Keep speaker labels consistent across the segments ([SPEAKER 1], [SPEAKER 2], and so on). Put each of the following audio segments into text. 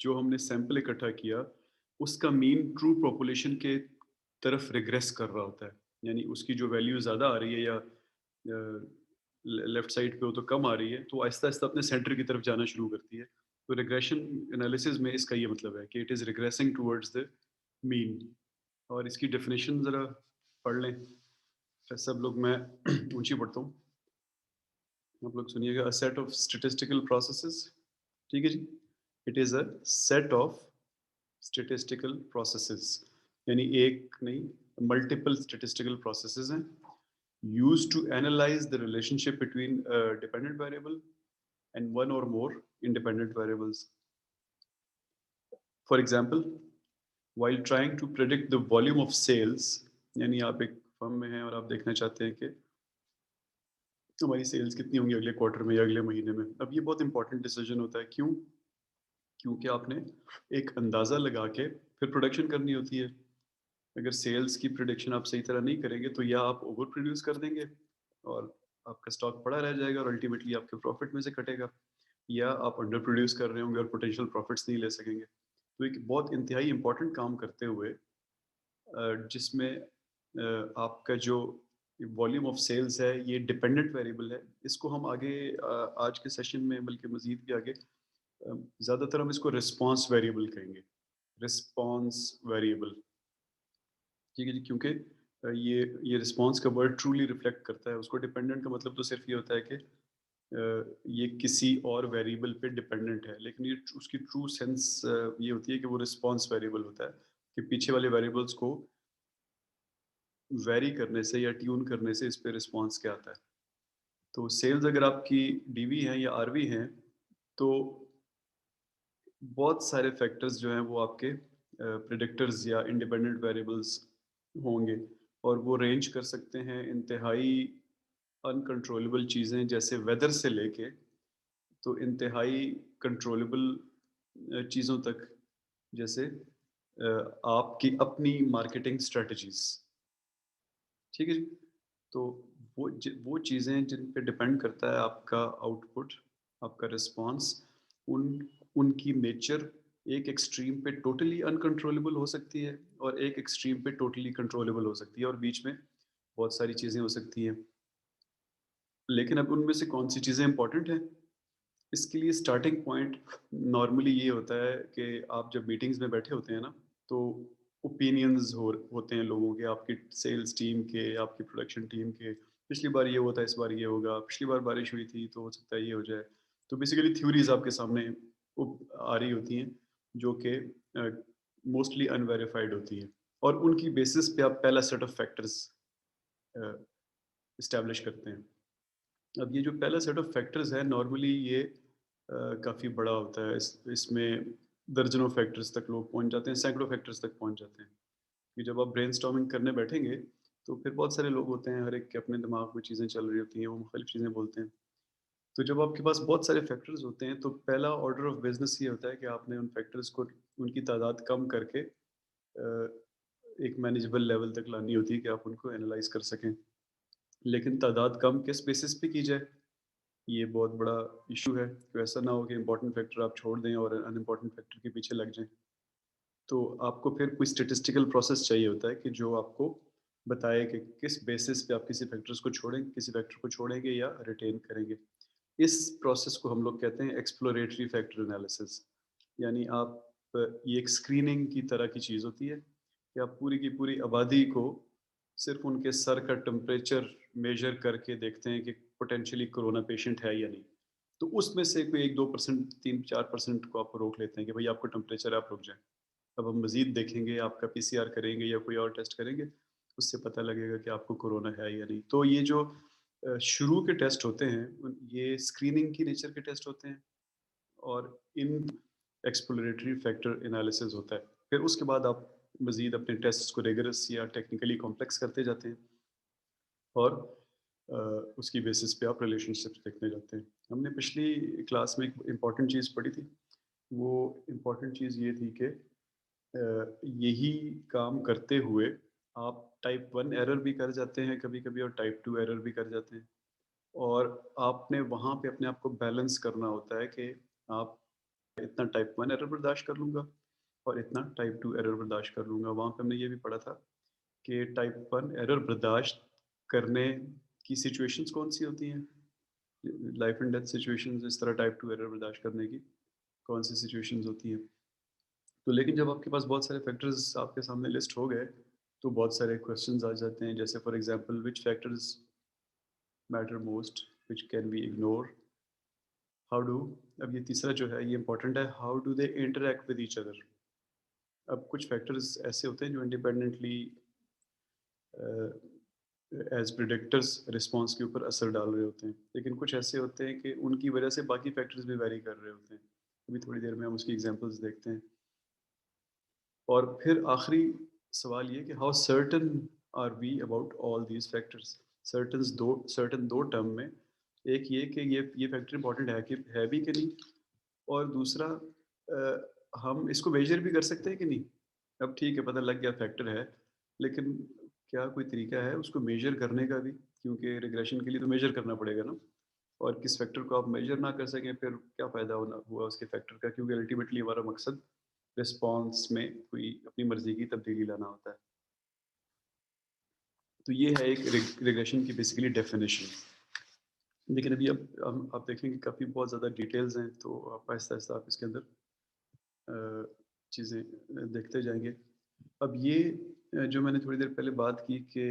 [SPEAKER 1] जो हमने सैंपल इकट्ठा किया उसका मीन ट्रू पॉपुलेशन के तरफ रिग्रेस कर रहा होता है। यानी उसकी जो वैल्यू ज़्यादा आ रही है या लेफ्ट साइड पे हो तो कम आ रही है, तो आहिस्ता-आहिस्ता अपने सेंटर की तरफ जाना शुरू करती है। तो रिग्रेशन एनालिसिस में इसका ये मतलब है कि it is regressing towards the mean. और इसकी डेफिनेशन ज़रा पढ़ लें। फिर सब लोग मैं ऊँची पढ़ता हूँ, आप लोग सुनिएगा। A set of statistical processes, ठीक है जी? It is a set of statistical processes, यानी एक नहीं, मल्टीपल स्टैटिस्टिकल प्रोसेसेस हैं used to analyze the relationship between a dependent variable and one or more independent variables. For example, while trying to predict the volume of sales, यानी आप एक firm में हैं और आप देखना चाहते हैं कि हमारी सेल्स कितनी होंगी अगले क्वार्टर में या अगले महीने में। अब ये बहुत इंपॉर्टेंट डिसीजन होता है। क्यों? क्योंकि आपने एक अंदाज़ा लगा के फिर प्रोडक्शन करनी होती है। अगर सेल्स की प्रिडिक्शन आप सही तरह नहीं करेंगे तो या आप ओवर प्रोड्यूस कर देंगे और आपका स्टॉक पड़ा रह जाएगा और अल्टीमेटली आपके प्रॉफिट में से कटेगा, या आप अंडर प्रोड्यूस कर रहे होंगे और पोटेंशियल प्रॉफिट्स नहीं ले सकेंगे। तो एक बहुत इंतहाई इंपॉर्टेंट काम करते हुए जिसमें आपका जो वॉल्यूम ऑफ सेल्स है ये डिपेंडेंट वेरिएबल है। इसको हम आगे आज के सेशन में बल्कि मजीद भी आगे ज़्यादातर हम इसको रिस्पॉन्स वेरिएबल कहेंगे। रिस्पॉन्स वेरिएबल, ठीक है जी? क्योंकि ये रिस्पॉन्स का वर्ड ट्रूली रिफ्लेक्ट करता है उसको। डिपेंडेंट का मतलब तो सिर्फ ये होता है कि ये किसी और वेरिएबल पे डिपेंडेंट है, लेकिन ये उसकी ट्रू सेंस ये होती है कि वो रिस्पॉन्स वेरिएबल होता है, कि पीछे वाले वेरिएबल्स को वेरी करने से या ट्यून करने से इस पे रिस्पॉन्स क्या आता है। तो सेल्स अगर आपकी डीवी हैं या आरवी हैं, तो बहुत सारे फैक्टर्स जो हैं वो आपके प्रेडिक्टर्स या इंडिपेंडेंट वेरिएबल्स होंगे, और वो रेंज कर सकते हैं इंतहाई अनकंट्रोलेबल चीज़ें जैसे वेदर से लेके तो इंतहाई कंट्रोलेबल चीज़ों तक, जैसे आपकी अपनी मार्केटिंग स्ट्रेटजीज, ठीक है जी? तो वो चीज़ें जिन पे डिपेंड करता है आपका आउटपुट, आपका रिस्पॉन्स, उन उनकी नेचर एक एक्सट्रीम पे टोटली अनकंट्रोलेबल हो सकती है और एक एक्सट्रीम पे टोटली कंट्रोलेबल हो सकती है, और बीच में बहुत सारी चीज़ें हो सकती हैं। लेकिन अब उनमें से कौन सी चीज़ें इंपॉर्टेंट हैं, इसके लिए स्टार्टिंग पॉइंट नॉर्मली ये होता है कि आप जब मीटिंग्स में बैठे होते हैं ना, तो ओपिनियंस होते हैं लोगों के, आपकी सेल्स टीम के, आपकी प्रोडक्शन टीम के। पिछली बार ये हुआ था, इस बार ये होगा, पिछली बार बारिश हुई थी तो हो सकता है ये हो जाए। तो बेसिकली थ्योरीज आपके सामने आ रही होती हैं जो कि मोस्टली अनवेरिफाइड होती हैं, और उनकी बेसिस पे आप पहला सेट ऑफ फैक्टर्स इस्टेब्लिश करते हैं। अब ये जो पहला सेट ऑफ फैक्टर्स है नॉर्मली ये काफ़ी बड़ा होता है। इसमें दर्जनों फैक्टर्स तक लोग पहुंच जाते हैं, सैकड़ों फैक्टर्स तक पहुंच जाते हैं। कि जब आप ब्रेनस्टॉर्मिंग करने बैठेंगे तो फिर बहुत सारे लोग होते हैं, हर एक के अपने दिमाग में चीज़ें चल रही होती हैं, वो मुख्तलिफ चीज़ें बोलते हैं। तो जब आपके पास बहुत सारे फैक्टर्स होते हैं तो पहला ऑर्डर ऑफ बिजनेस ये होता है कि आपने उन फैक्टर्स को, उनकी तादाद कम करके एक मैनेजेबल लेवल तक लानी होती है कि आप उनको एनालाइज कर सकें। लेकिन तादाद कम किस बेसिस पे की जाए, ये बहुत बड़ा इशू है। तो ऐसा ना हो कि इम्पोर्टेंट फैक्टर आप छोड़ दें और अनइम्पोर्टेंट फैक्टर के पीछे लग जाएँ। तो आपको फिर कोई स्टैटिस्टिकल प्रोसेस चाहिए होता है कि जो आपको बताए कि किस बेसिस पे आप किसी फैक्टर्स को छोड़ेंगे, किसी फैक्टर को छोड़ेंगे या रिटेन करेंगे। इस प्रोसेस को हम लोग कहते हैं एक्सप्लोरेटरी फैक्टर एनालिसिस। यानी आप ये एक स्क्रीनिंग की तरह की चीज़ होती है कि आप पूरी की पूरी आबादी को सिर्फ उनके सर का टेम्परेचर मेजर करके देखते हैं कि पोटेंशियली कोरोना पेशेंट है या नहीं। तो उसमें से कोई 1-2%, 3-4% को आप रोक लेते हैं कि भाई आपको टेम्परेचर है, आप रुक जाएँ। अब हम मज़ीद देखेंगे, आपका पीसीआर करेंगे या कोई और टेस्ट करेंगे, उससे पता लगेगा कि आपको कोरोना है या नहीं। तो ये जो शुरू के टेस्ट होते हैं, ये स्क्रीनिंग की नेचर के टेस्ट होते हैं, और इन एक्सप्लोरेटरी फैक्टर एनालिसिस होता है। फिर उसके बाद आप मज़ीद अपने टेस्ट्स को रिगरस या टेक्निकली कॉम्प्लेक्स करते जाते हैं, और उसकी बेसिस पे आप रिलेशनशिप्स देखने जाते हैं। हमने पिछली क्लास में एक इम्पॉर्टेंट चीज़ पढ़ी थी। वो इम्पॉर्टेंट चीज़ ये थी कि यही काम करते हुए आप टाइप 1 एरर भी कर जाते हैं कभी-कभी और टाइप 2 एरर भी कर जाते हैं। और आपने वहाँ पे अपने आप को बैलेंस करना होता है कि आप इतना टाइप 1 एरर बर्दाश्त कर लूँगा और इतना टाइप 2 एरर बर्दाश्त कर लूँगा। वहाँ पे हमने ये भी पढ़ा था कि टाइप 1 एरर बर्दाश्त करने की सिचुएशंस कौन-सी होती हैं? लाइफ एंड डेथ सिचुएशंस, इस तरह टाइप 2 एरर बर्दाश्त करने की कौन-सी सिचुएशंस होती हैं? तो लेकिन जब आपके पास बहुत सारे फैक्टर्स आपके सामने लिस्ट हो गए, तो बहुत सारे क्वेश्चंस आ जाते हैं, जैसे for example which factors matter most, which can be ignore, how do, अब ये तीसरा जो है ये इम्पोर्टेंट है, how do they interact with each other. अब कुछ फैक्टर्स ऐसे होते हैं जो इंडिपेंडेंटली एज प्रिडिक्टर्स रिस्पॉन्स के ऊपर असर डाल रहे होते हैं, लेकिन कुछ ऐसे होते हैं कि उनकी वजह से बाकी फैक्टर्स भी वैरी कर रहे होते हैं। अभी थोड़ी देर में हम उसकी एग्जांपल्स देखते हैं। और फिर आखिरी सवाल ये कि how certain are we about all these factors. Certain दो टर्म में, एक ये कि ये फैक्टर इंपॉर्टेंट है कि है भी कि नहीं, और दूसरा हम इसको मेजर भी कर सकते हैं कि नहीं। अब ठीक है, पता लग गया फैक्टर है, लेकिन क्या कोई तरीका है उसको मेजर करने का भी, क्योंकि रिग्रेशन के लिए तो मेजर करना पड़ेगा ना। और किस फैक्टर को आप मेजर ना कर सकें, फिर क्या फ़ायदा होना हुआ उसके फैक्टर का, क्योंकि अल्टीमेटली हमारा मकसद रिस्पॉन्स में कोई अपनी मर्जी की तब्दीली लाना होता है। तो ये है एक रिग्रेशन की बेसिकली डेफिनेशन। लेकिन अभी अब हम आप देखेंगे काफ़ी बहुत ज़्यादा डिटेल्स हैं, तो आप आहिस्ता आहिस्ता आप इसके अंदर चीज़ें देखते जाएंगे। अब ये जो मैंने थोड़ी देर पहले बात की कि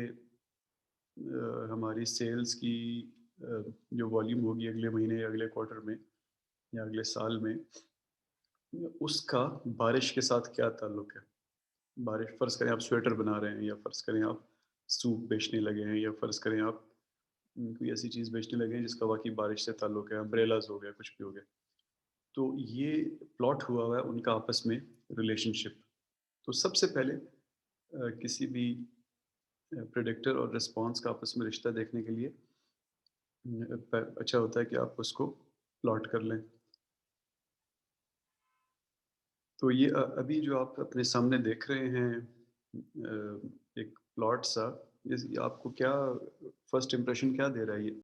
[SPEAKER 1] हमारी सेल्स की जो वॉल्यूम होगी अगले महीने या अगले क्वार्टर में या अगले साल में, उसका बारिश के साथ क्या ताल्लुक है। बारिश, फ़र्ज़ करें आप स्वेटर बना रहे हैं, या फ़र्ज़ करें आप सूप बेचने लगे हैं, या फ़र्ज़ करें आप कोई ऐसी चीज़ बेचने लगे हैं जिसका वाकई बारिश से ताल्लुक है, अम्ब्रेलाज़ हो गया, कुछ भी हो गया। तो ये प्लॉट हुआ हुआ है उनका आपस में रिलेशनशिप। तो सबसे पहले किसी भी प्रेडिक्टर और रिस्पॉन्स का आपस में रिश्ता देखने के लिए अच्छा होता है कि आप उसको प्लॉट कर लें। तो ये अभी जो आप अपने सामने देख रहे हैं एक प्लॉट सा, आपको क्या फर्स्ट इम्प्रेशन क्या दे रहा है ये?